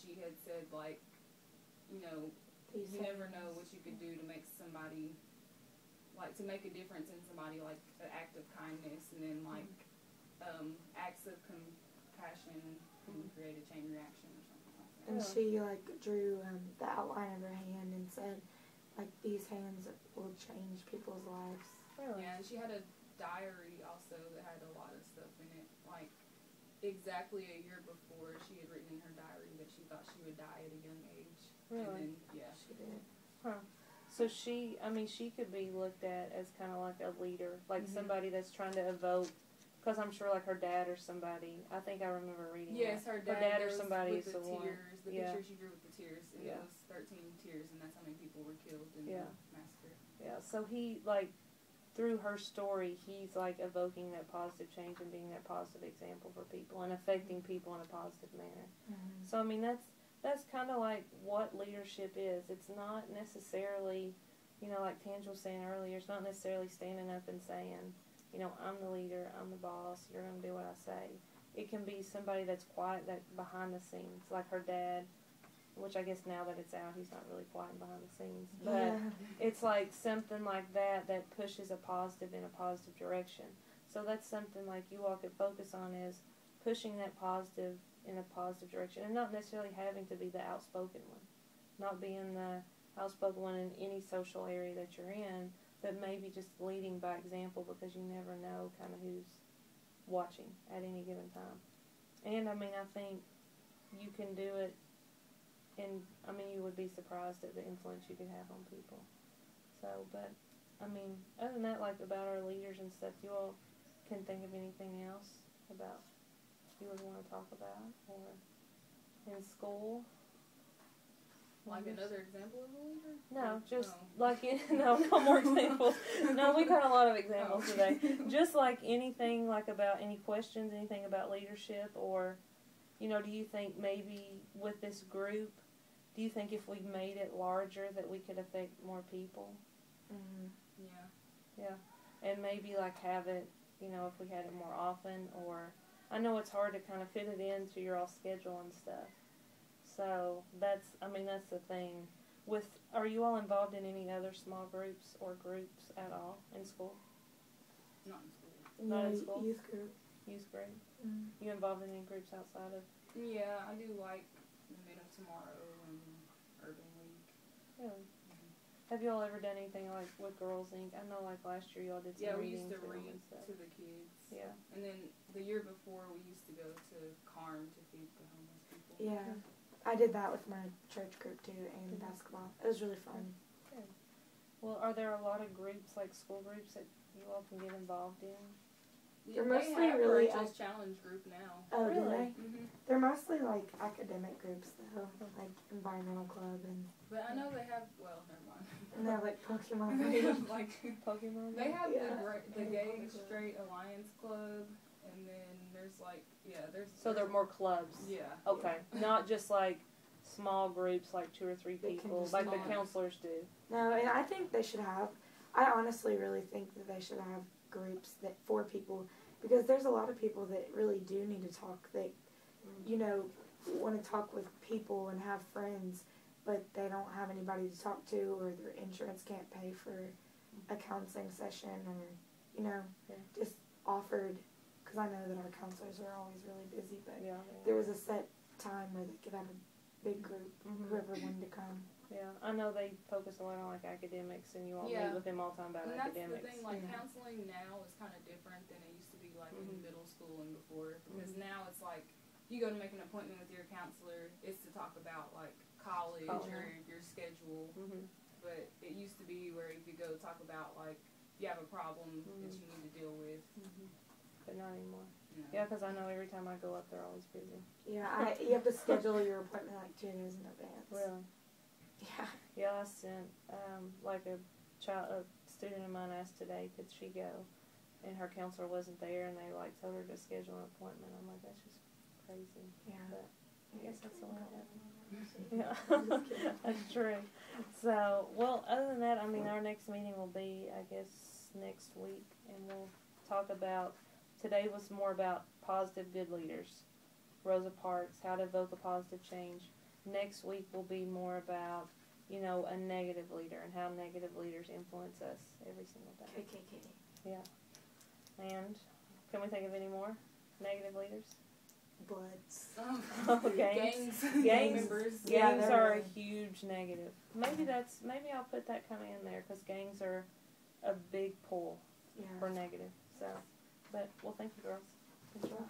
she had said, like, you know, you never know what you could do to make somebody, like, to make a difference in somebody, like an act of kindness, and then, like, acts of compassion can create a chain reaction or something like that. And she, like, drew the outline of her hand and said, like, these hands will change people's lives. Yeah, and she had a diary also that had a lot of stuff in it. Like, exactly a year before, she had written in her diary that she thought she would die at a young age. Really? And then, she did. Huh. So she could be looked at as kind of like a leader, like somebody that's trying to evoke. Because I'm sure, like, her dad or somebody, I think I remember reading that. Her dad or somebody with the tears. The picture she drew with the tears. And it was 13 tears, and that's how many people were killed in the massacre. Yeah, so he, like, through her story, he's, like, evoking that positive change and being that positive example for people and affecting people in a positive manner. So, I mean, that's kind of like what leadership is. It's not necessarily, you know, like Tange was saying earlier, it's not necessarily standing up and saying, you know, I'm the leader, I'm the boss, you're going to do what I say. It can be somebody that's quiet, that behind the scenes, like her dad, which I guess now that it's out, he's not really quiet and behind the scenes. But it's like something like that pushes a positive in a positive direction. So that's something like you all could focus on, is pushing that positive in a positive direction, and not necessarily having to be the outspoken one, not being the outspoken one in any social area that you're in, but maybe just leading by example, because you never know kind of who's watching at any given time. And, I mean, I think you can do it, and, I mean, you would be surprised at the influence you could have on people. So, but, I mean, other than that, like, about our leaders and stuff, you all can think of anything else about you would want to talk about, or in school? Like another example of a leader? No, just like, no more examples. No, we've had a lot of examples today. Just like anything, like about any questions, anything about leadership, or, you know, do you think maybe with this group, do you think if we made it larger that we could affect more people? Yeah. And maybe like have it, you know, if we had it more often, or, I know it's hard to kind of fit it into your all schedule and stuff. So that's the thing. Are you all involved in any other small groups or groups at all in school? Not in school. Not in school? Youth group. Youth group. You involved in any groups outside of? Yeah, I do like the Men of Tomorrow and Urban League. Really? Have you all ever done anything like with Girls Inc? I know like last year you all did some reading. Yeah, we used to read to the kids. Yeah. And then the year before we used to go to Carm to feed the homeless people. Yeah. I did that with my church group too, and basketball. It was really fun. Good. Well, are there a lot of groups, like school groups, that you all can get involved in? They're They mostly have really Rachel's Challenge group now. Oh, do Really? they? They're mostly like academic groups though, like environmental club and. But I know they have. Well, never mind. And they have like Pokemon. They have like Pokemon. They have the Gay Straight Alliance Club, and then there's like there's. So they're more clubs. Yeah. Okay, not just like small groups, like 2 or 3 people, like the counselors do. No, and I think they should have. I honestly really think that they should have groups that for people, because there's a lot of people that really do need to talk. That you know want to talk with people and have friends, but they don't have anybody to talk to, or their insurance can't pay for a counseling session, or you know just offered. Because I know that our counselors are always really busy, but there was a set time where they could have a big group, whoever wanted to come. Yeah, I know they focus a lot on like academics, and you all meet with them all the time about academics. That's the thing, like counseling now is kind of different than it used to be like in middle school and before, because now it's like you go to make an appointment with your counselor, it's to talk about like college or your schedule, but it used to be where you could go talk about like you have a problem that you need to deal with. But not anymore. No. Yeah, because I know every time I go up, they're always busy. Yeah, you have to schedule your appointment like 2 days in advance. Really? Yeah. Yeah, I sent, like a student of mine asked today, could she go? And her counselor wasn't there, and they, like, told her to schedule an appointment. I'm like, that's just crazy. Yeah. But I guess that's the way it happens. Yeah, that's true. So, well, other than that, I mean, our next meeting will be, I guess, next week, and we'll talk about, today was more about positive good leaders, Rosa Parks, how to evoke a positive change. next week will be more about, you know, a negative leader and how negative leaders influence us every single day. KKK. Yeah. And can we think of any more negative leaders? Bloods. Oh, gangs. Gang members. Yeah, Gangs they're are really- a huge negative. Maybe I'll put that kind of in there because gangs are a big pull Yeah. for negative. So, but well, thank you, girls. Good job.